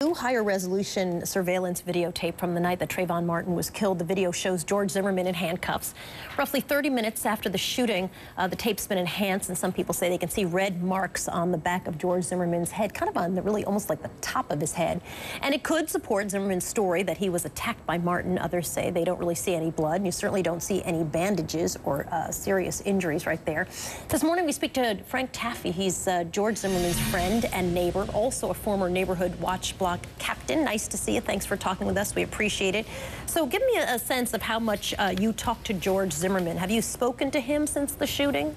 New higher resolution surveillance videotape from the night that Trayvon Martin was killed. The video shows George Zimmerman in handcuffs. Roughly 30 minutes after the shooting, the tape's been enhanced, and some people say they can see red marks on the back of George Zimmerman's head, kind of on the really almost like the top of his head. And it could support Zimmerman's story that he was attacked by Martin. Others say they don't really see any blood, and you certainly don't see any bandages or serious injuries right there. This morning we speak to Frank Taaffe. He's George Zimmerman's friend and neighbor, also a former neighborhood watch block captain. Nice to see you. Thanks for talking with us. We appreciate it. So give me a sense of how much you talked to George Zimmerman. Have you spoken to him since the shooting?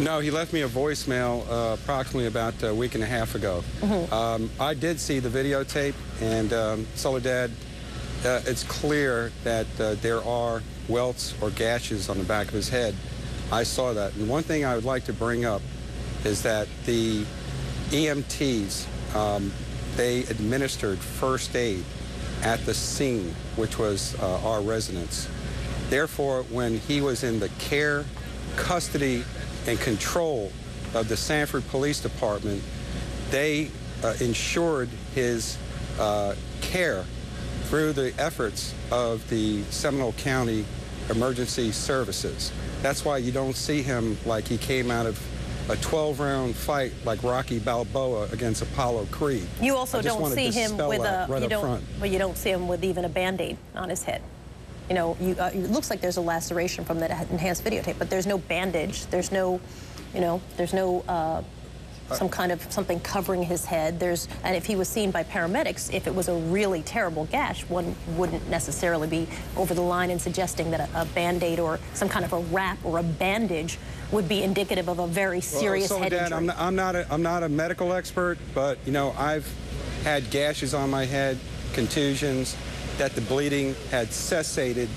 No, he left me a voicemail approximately about a week and a half ago. I did see the videotape, and Soledad, it's clear that there are welts or gashes on the back of his head. I saw that. And one thing I would like to bring up is that the EMTs, they administered first aid at the scene, which was our residence. Therefore, when he was in the care, custody, and control of the Sanford Police Department, they ensured his care through the efforts of the Seminole County Emergency Services. That's why you don't see him like he came out of a 12-round fight like Rocky Balboa against Apollo Creed. You also don't see him with you don't see him with even a Band-Aid on his head. You know, it looks like there's a laceration from that enhanced videotape, but there's no bandage. There's no, there's no some kind of something covering his head. And if he was seen by paramedics, if it was a really terrible gash, one wouldn't necessarily be over the line in suggesting that a Band-Aid or some kind of a wrap or a bandage would be indicative of a very serious head injury. I'm not a medical expert, but I've had gashes on my head, contusions, that the bleeding had cessated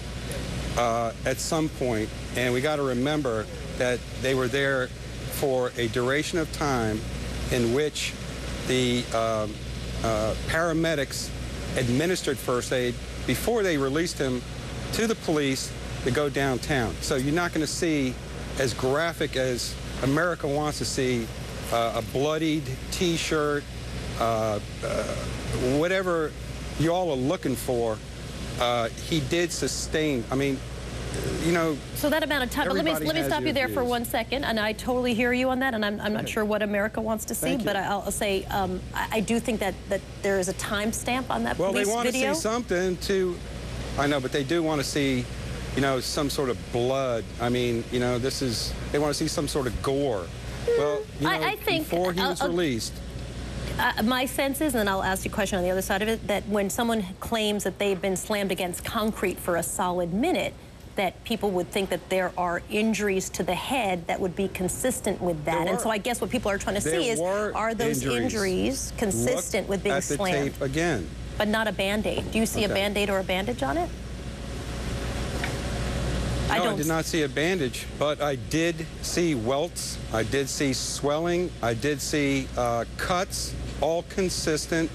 at some point, and we got to remember that they were there for a duration of time in which the paramedics administered first aid before they released him to the police to go downtown. So you're not going to see as graphic as America wants to see a bloodied T-shirt, whatever you all are looking for. He did sustain, So that amount of time, but let me stop you there for 1 second, and I totally hear you on that, and I'm not sure what America wants to see, but I'll say I do think that there is a time stamp on that police video. Well, they want to see something to, I know, but they do want to see, some sort of blood. I mean, they want to see some sort of gore. Well, I think before he was released. My sense is, and then I'll ask you a question on the other side of it, that when someone claims that they've been slammed against concrete for a solid minute, that people would think that there are injuries to the head that would be consistent with that. And so I guess what people are trying to see is, are those injuries consistent with being slammed? At the tape again. But not a Band-Aid. Do you see a Band-Aid or a bandage on it? No, I did not see a bandage, but I did see welts, I did see swelling, I did see cuts, all consistent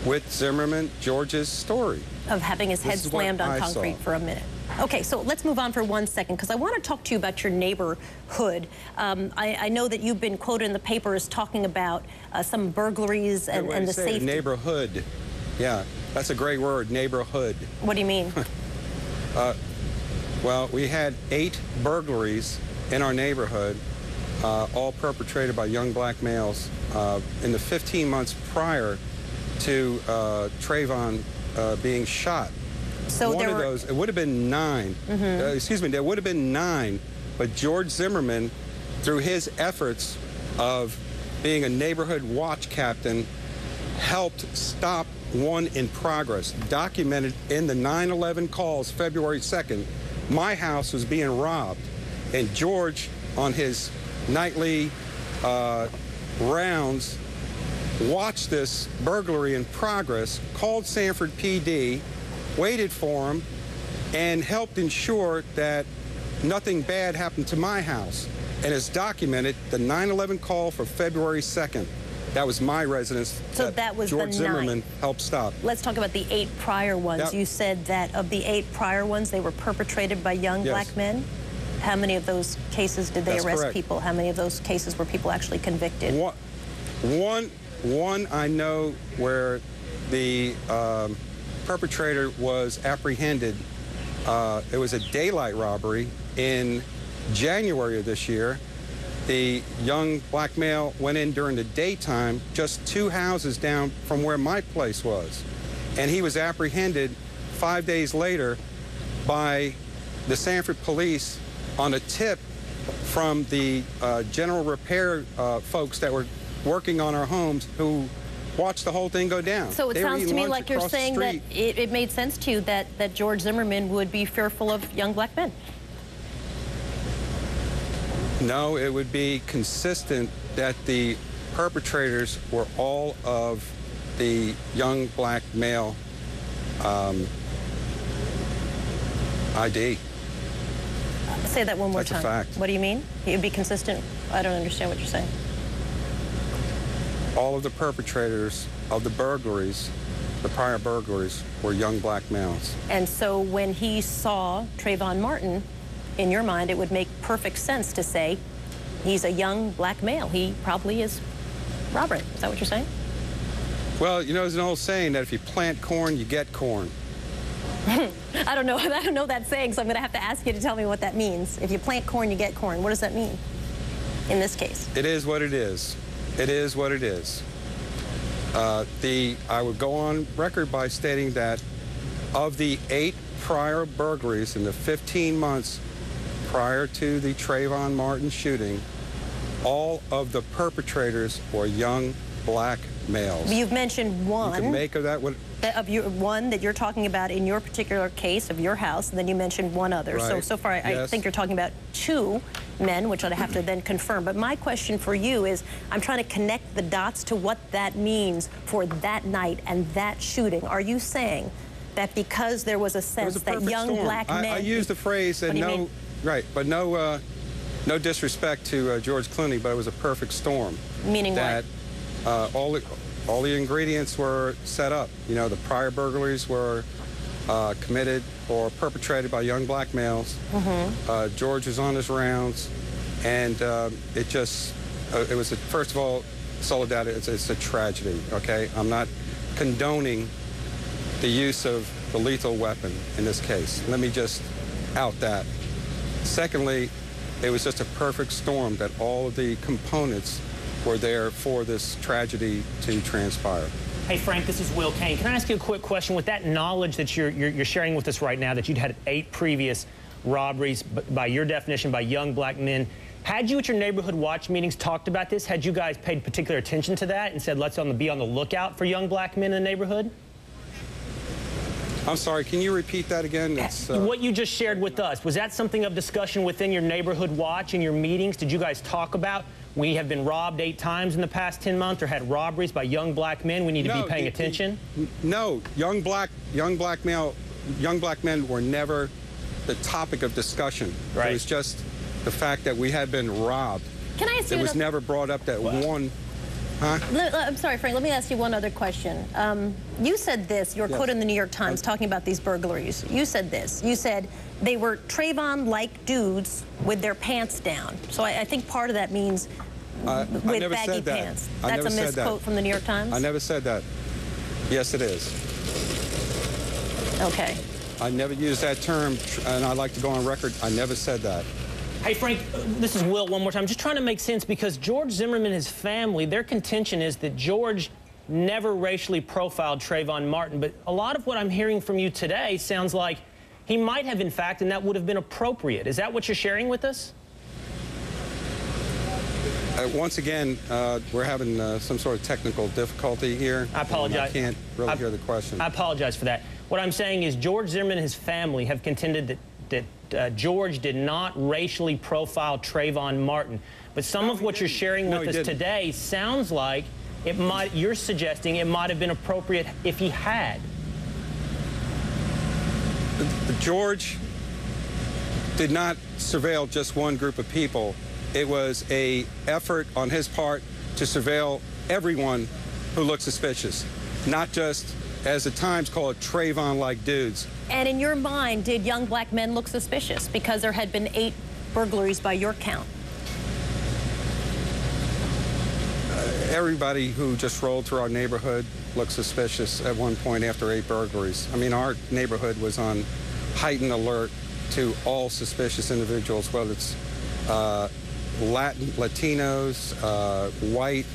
with Zimmerman, George's story. Of having his head slammed on concrete for a minute. Okay, so let's move on for 1 second, because I want to talk to you about your neighborhood. I know that you've been quoted in the paper as talking about some burglaries and the safety. Neighborhood. Yeah, that's a great word, neighborhood. What do you mean? Well, we had 8 burglaries in our neighborhood, all perpetrated by young black males in the 15 months prior to Trayvon being shot. So One of those, it would have been 9. Excuse me, there would have been 9, but George Zimmerman, through his efforts of being a neighborhood watch captain, helped stop one in progress. Documented in the 9/11 calls, February 2nd, my house was being robbed, and George, on his nightly rounds, watched this burglary in progress, called Sanford PD, waited for him, and helped ensure that nothing bad happened to my house. And it's documented, the 9/11 call for February 2nd. That was my residence. So that was George the Zimmerman helped stop. Let's talk about the 8 prior ones. Yep. You said that of the 8 prior ones, they were perpetrated by young black men. How many of those cases did they arrest people? How many of those cases were people actually convicted? One, I know where the perpetrator was apprehended. It was a daylight robbery in January of this year. The young black male went in during the daytime, just 2 houses down from where my place was. And he was apprehended 5 days later by the Sanford police on a tip from the general repair folks that were working on our homes, who watched the whole thing go down. So it sounds to me like you're saying that it made sense to you that George Zimmerman would be fearful of young black men. No, it would be consistent that the perpetrators were all of the young black male ID. Say that one more time. That's a fact. What do you mean? It would be consistent? I don't understand what you're saying. All of the perpetrators of the burglaries, the prior burglaries, were young black males. And so when he saw Trayvon Martin, in your mind, it would make perfect sense to say he's a young black male. He probably is Robert. Is that what you're saying? Well, you know, there's an old saying that if you plant corn, you get corn. I don't know that saying, so I'm going to have to ask you to tell me what that means. If you plant corn, you get corn. What does that mean in this case? It is what it is. It is what it is. I would go on record by stating that of the 8 prior burglaries in the 15 months prior to the Trayvon Martin shooting, all of the perpetrators were young black males. You've mentioned one. You can make of that what... One that you're talking about in your particular case of your house, and then you mentioned one other. Right. So far, I think you're talking about 2 men, which I'd have to then confirm. But my question for you is, I'm trying to connect the dots to what that means for that night and that shooting. Are you saying that because there was a sense that young black men... I used the phrase that no... Right, but no disrespect to George Clooney, but it was a perfect storm. Meaning that, what? All the ingredients were set up. You know, the prior burglaries were committed or perpetrated by young black males. Mm-hmm. George was on his rounds, and it was, first of all, Soledad, it's a tragedy, okay? I'm not condoning the use of the lethal weapon in this case. Let me just out that. Secondly, it was just a perfect storm that all of the components were there for this tragedy to transpire. Hey, Frank, this is Will Kane. Can I ask you a quick question? With that knowledge that you're sharing with us right now, that you'd had 8 previous robberies, by your definition, by young black men, had you at your neighborhood watch meetings talked about this? Had you guys paid particular attention to that and said, let's be on the lookout for young black men in the neighborhood? I'm sorry, can you repeat that again? What you just shared with us, was that something of discussion within your neighborhood watch and your meetings? Did you guys talk about, we have been robbed 8 times in the past 10 months, or had robberies by young black men, we need to be paying attention? No, young black men were never the topic of discussion. Right. It was just the fact that we had been robbed. Can I ask you? It was never brought up that one. Huh? I'm sorry, Frank, let me ask you one other question. You said this, you were quoted in the New York Times talking about these burglaries. You said this, you said they were Trayvon-like dudes with their pants down. So I think part of that means with baggy pants. That's a misquote from the New York Times? I never said that. Yes, it is. Okay. I never used that term, and I'd like to go on record. I never said that. Hey, Frank, this is Will one more time. Just trying to make sense, because George Zimmerman and his family, their contention is that George never racially profiled Trayvon Martin. But a lot of what I'm hearing from you today sounds like he might have, in fact, and that would have been appropriate. Is that what you're sharing with us? Once again, we're having some sort of technical difficulty here. I apologize. I can't really hear the question. I apologize for that. What I'm saying is George Zimmerman and his family have contended that George did not racially profile Trayvon Martin. But some of what you're sharing with us today sounds like you're suggesting it might have been appropriate if he had. George did not surveil just one group of people. It was an effort on his part to surveil everyone who looked suspicious, not just, as the Times call it, Trayvon-like dudes. And in your mind, did young black men look suspicious because there had been 8 burglaries by your count? everybody who just rolled through our neighborhood looked suspicious at one point after 8 burglaries. I mean, our neighborhood was on heightened alert to all suspicious individuals, whether it's Latinos, white,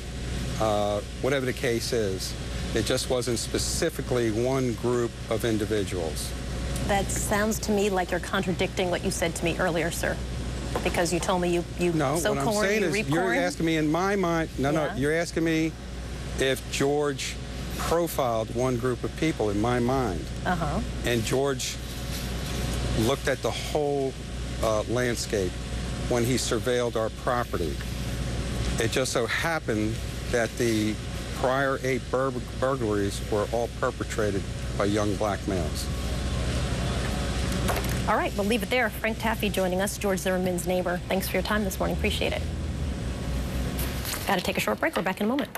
whatever the case is. It just wasn't specifically one group of individuals. That sounds to me like you're contradicting what you said to me earlier, sir. Because you told me you no, sow what corn, I'm saying you is reap you're corn. asking me in my mind, no, you're asking me if George profiled one group of people in my mind. And George looked at the whole landscape when he surveilled our property. It just so happened that the prior 8 burglaries were all perpetrated by young black males. All right, we'll leave it there. Frank Taaffe joining us, George Zimmerman's neighbor. Thanks for your time this morning. Appreciate it. Got to take a short break. We're back in a moment.